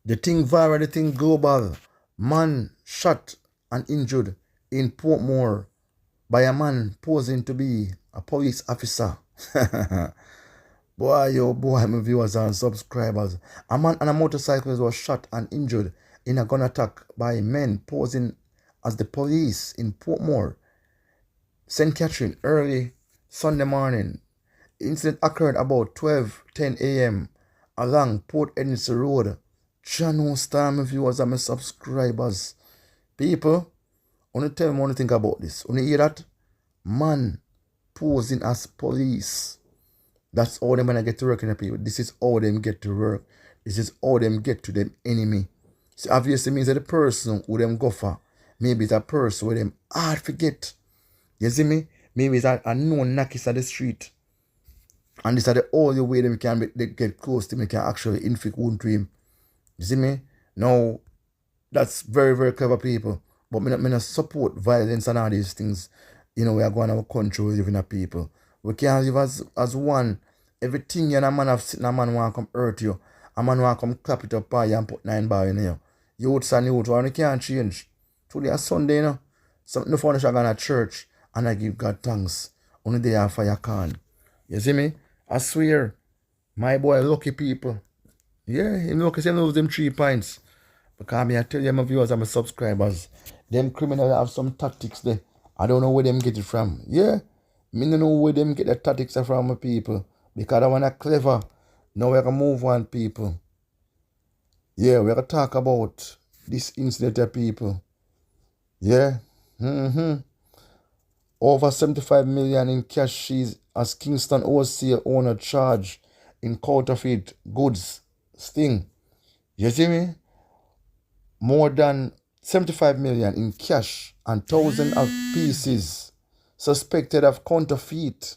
The thing viral, the thing global. Man shot and injured in Portmore by a man posing to be a police officer. Boy, yo, boy, my viewers and subscribers. A man and a motorcyclist was shot and injured in a gun attack by men posing as the police in Portmore, St. Catherine, early Sunday morning. The incident occurred about 12:10 a.m. along Port Edinson Road. Channel Star, my viewers and my subscribers. People, I want to tell me what you think about this. When you hear that? Man posing as police. That's how them gonna get to work in the people. This is how them get to work. This is how them get to them enemy. So obviously means that the person who them go for, maybe it's a person where them hard forget. You see me? Maybe it's a known knockers at the street. And this is the only way them can they get close to him, can actually inflict wound to him. You see me? Now, that's very, very clever people. But me not support violence and all these things. You know, we are going to our country, we live in a people. We can't live as one. Everything you and a man have sitting, a man want to come hurt you. A man want to come clap it up by you and put 9 bars in you. Youths and youth, and you can't change. Today is Sunday, you know. Something the foundation going to church and I give God thanks. Only day after you can. You see me? I swear, my boy lucky people. Yeah, him lucky say lose them 3 points. Because I tell you, my viewers and my subscribers, them criminals have some tactics there. I don't know where them get it from. Yeah, me don't know where them get the tactics from, my people. Because I want to clever. Now we can move on, people. Yeah, we can talk about this incident of people. Yeah. Over 75 million in cash seized as Kingston wholesale owner charged in counterfeit goods sting. You see me? More than 75 million in cash and thousands of pieces suspected of counterfeit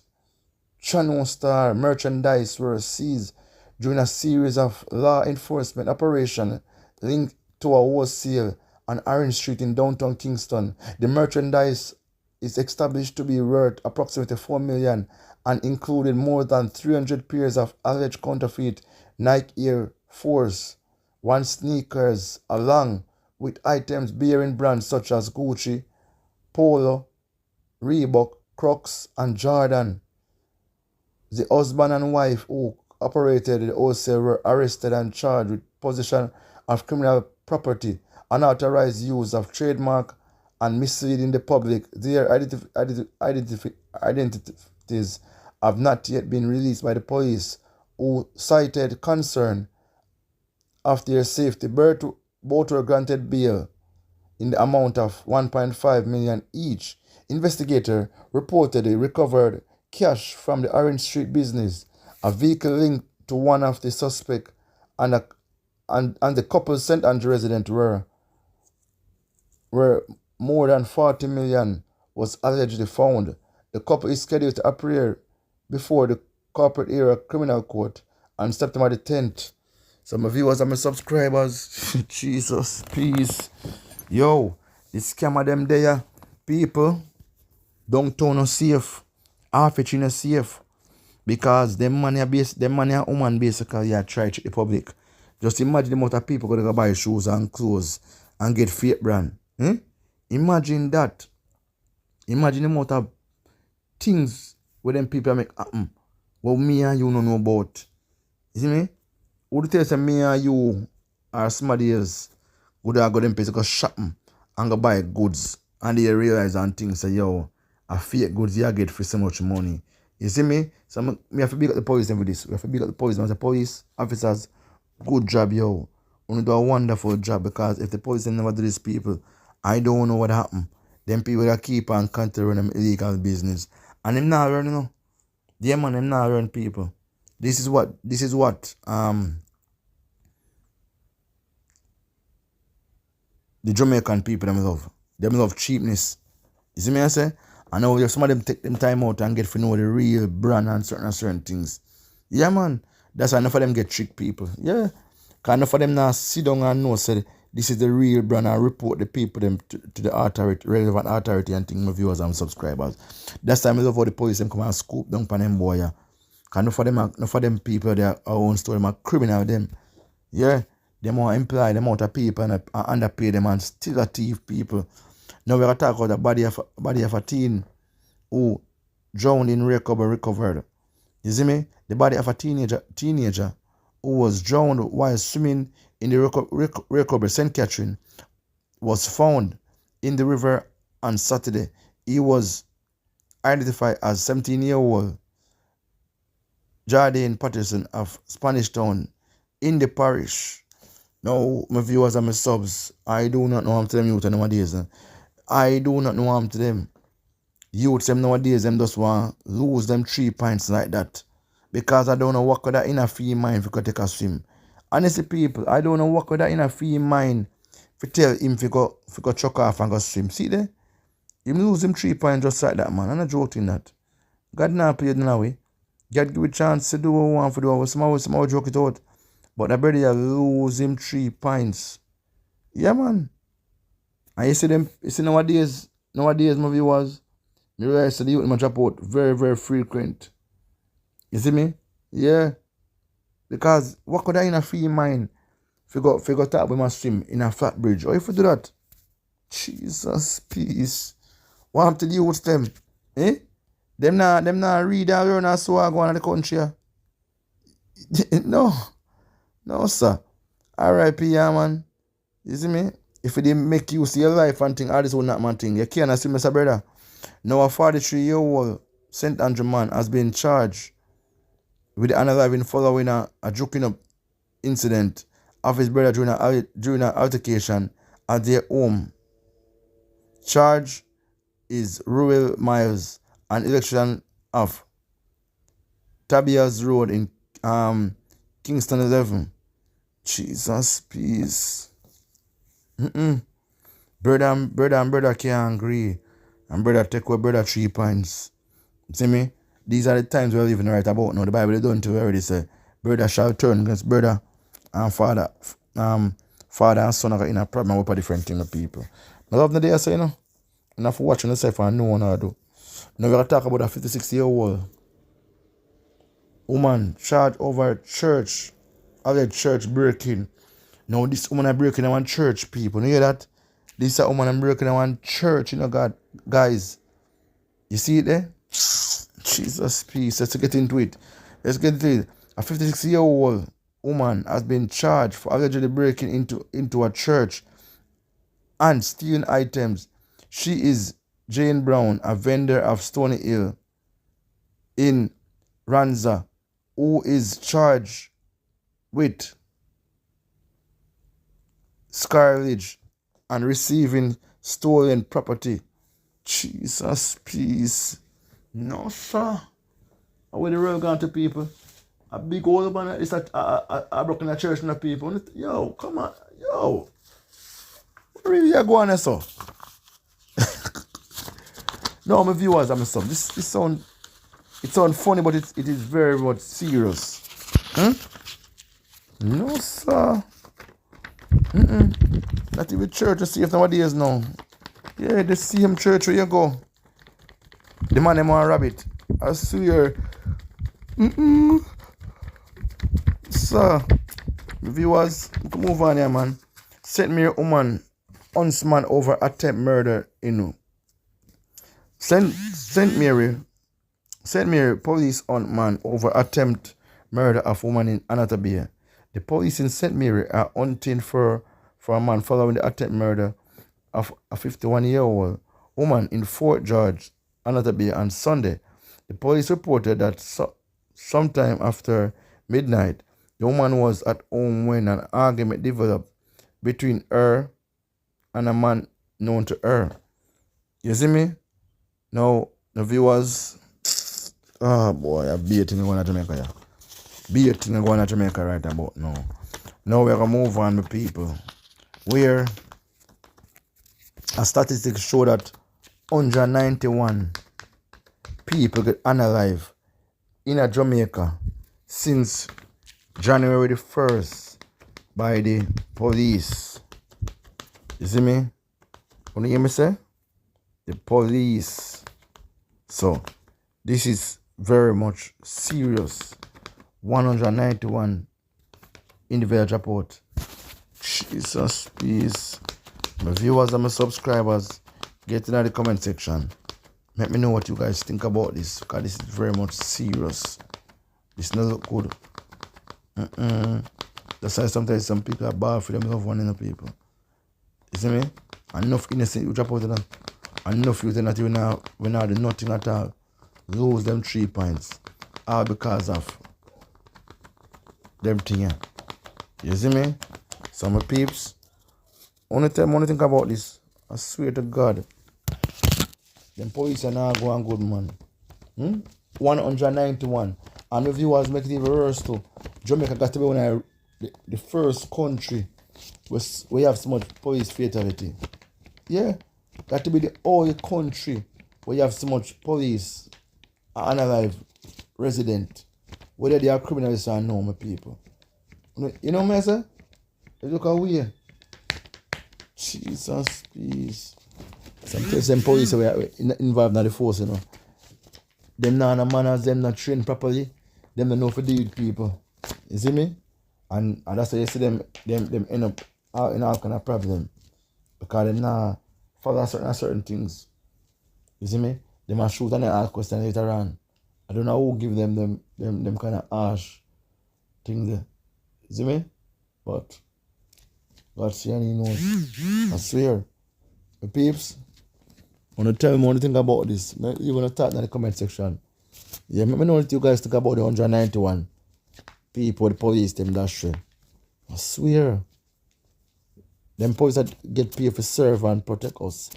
Channel Star merchandise were seized during a series of law enforcement operations linked to a wholesale on Orange Street in downtown Kingston. The merchandise is established to be worth approximately 4 million and included more than 300 pairs of alleged counterfeit Nike Air Force One sneakers, along with items bearing brands such as Gucci, Polo, Reebok, Crocs, and Jordan. The husband and wife who operated the wholesale were arrested and charged with possession of criminal property, unauthorized use of trademark, and misleading the public. Their identities have not yet been released by the police, who cited concern of their safety. Both were granted bail in the amount of 1.5 million each. Investigator reportedly recovered cash from the Orange Street business, a vehicle linked to one of the suspects, and the couple's St. Andrew resident where more than 40 million was allegedly found. The couple is scheduled to appear before the corporate area criminal court on September the 10th. So my viewers and my subscribers, Jesus, please. Yo, this scammer them there, people, downtown are safe. Half it is safe. Because them money are woman basically try to the public. Just imagine the amount of people going to buy shoes and clothes and get fake brand. Imagine that. Imagine the amount of things where them people make happen. What me and you don't know about. You see me? Would tell say me and you or somebody else would have got them place to go shopping and go buy goods and they realize and think say yo, a fake goods you get for so much money. You see me? So me have to big up the police for this. We have to big up the police. As the police officers, good job, yo. You do a wonderful job, because if the police never do this, people, I don't know what happened. Them people that keep on continuing them illegal business. And them not run, you know. Yeah, man, them not run people. This is what the Jamaican people them love. Them love cheapness. You see me I say? I know if some of them take them time out and get to know the real brand and certain things. Yeah, man. That's why enough of them get tricked, people. Yeah. Because enough of them now sit down and know, say, this is the real brand, and report the people them to the authority, relevant authority, and think my viewers and subscribers. That's time I love how the police them come and scoop down on them boy. Because enough of them people, their own story, my criminal them. Yeah. Them want to employ the amount of people and underpay them and still a thief people. Now we're going to talk about the body of a teen who drowned in recovered. You see me? The body of a teenager who was drowned while swimming in the recovery St. Catherine was found in the river on Saturday. He was identified as 17-year-old Jardine Patterson of Spanish Town in the parish. Now, my viewers and my subs, I do not know what I'm to them youth nowadays. I do not know what I'm to them. Youths them nowadays, them just want to lose them 3 pints like that. Because I don't know what could that inner fee mind if you could take a swim. Honestly, people, I don't know what could that inner fee mind if you tell him if you go chuck off and go swim. See there? Him lose him 3 pints just like that, man. I'm not joking that. God not play it in a way. God give a chance to do what we want to do. Somehow joke it out. But the brother lose him 3 pints. Yeah, man. And you see nowadays, my viewers, me realize the youth in my drop out very, very frequent. You see me? Yeah. Because what could I in a free mind if you go talk with my swim in a flat bridge? Or if you do that? Jesus, peace. What happened to the youths them? Eh? Them not read and learn and so I go on in the country. No, sir. R.I.P. yeah, man. You see me? If it didn't make you see your life and think, this will not man thing. You can't see Mr. Brother. Now a 43-year-old St. Andrew man has been charged with unaliving following a joking up incident of his brother during an altercation at their home. Charge is Ruel Miles, an election of Tabias Road in Kingston 11. Jesus, peace. Brother and brother can't agree. And brother take away brother 3 pints. See me? These are the times we're living right about now. The Bible don't already say, brother shall turn against brother, and father and son are in a problem with a different thing of people. I love the day I say, you know. Enough for watching yourself and know what I do. Now we're going to talk about a 56-year-old woman charged over alleged church breaking. Now this woman is breaking in one church, people. You hear that? This woman is breaking in one church, you know, God, guys. You see it there? Jesus, peace. Let's get into it. A 56-year-old woman has been charged for allegedly breaking into a church and stealing items. She is Jane Brown, a vendor of Stony Hill in Ranza, who is charged with scarage and receiving stolen property. Jesus, peace. No, sir. How will the real gone to people? A big old man is a broken church in the people. Yo, come on. Yo. What really you going on, sir? No, my viewers and my son. This sound funny, but it is very much serious. No, sir. Not even church to see if nowadays now. Yeah, the same church where you go. The man them want a rabbit. I swear. Sir, viewers, move on here, man. St. Mary woman huntsman over attempt murder in St. Mary police hunt man over attempt murder of woman in Anatabia. The police in St. Mary are hunting for a man following the attempt murder of a 51-year-old woman in Fort George, Anatabia on Sunday. The police reported that sometime after midnight, the woman was at home when an argument developed between her and a man known to her. You see me? Now, the viewers, oh boy, a big thing going to Jamaica, yeah. Big thing going to Jamaica right about now. Now we're going to move on with people. Where a statistics show that 191 people get unalive in a Jamaica since January the 1st by the police. You see me? What do you hear me say? The police. So, this is very much serious. 191 individual report Jesus, peace. My viewers and my subscribers, get in the comment section. Let me know what you guys think about this, because this is very much serious. This doesn't look good. That's why sometimes some people are bad for them to have one in the people. You see me? Enough innocent you drop out of them. Enough you not even now when I do nothing at all. Lose them 3 points. All because of them thing. You see me? Some peeps. Only time I think about this. I swear to God. Them police are not going good, man. 191. And the viewers make it even worse too. Jamaica got to be one of the first country where we have so much police fatality. Yeah. Got to be the only country where you have so much police unalive resident. Whether they are criminals or no, my people. You know what I say? Look away. Jesus, please. Sometimes them police are involved in the force, you know. Them not manners, them not trained properly. Them don't know for deal with people. You see me? And that's why you see them end up in all kind of problem. Because they not follow certain things. You see me? They must shoot and they ask questions later on. I don't know who give them kind of harsh things there. You see me? But God see and He knows. I swear. The peeps, want to tell me what you think about this. You're going to talk in the comment section. Yeah, let me know what you guys think about the 191 people, the police, them industry. I swear. Them police that get paid for serve and protect us.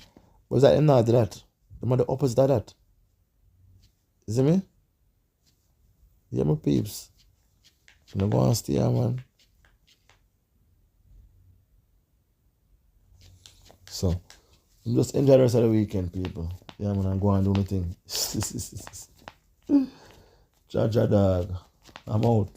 But is that them not do that? Them are the opposite of that. You see me? Yeah, my peeps. I'm not going to stay here, man. So, just enjoy the rest of the weekend, people. Yeah, man, I'm going to do my thing. Jaja dog. I'm out.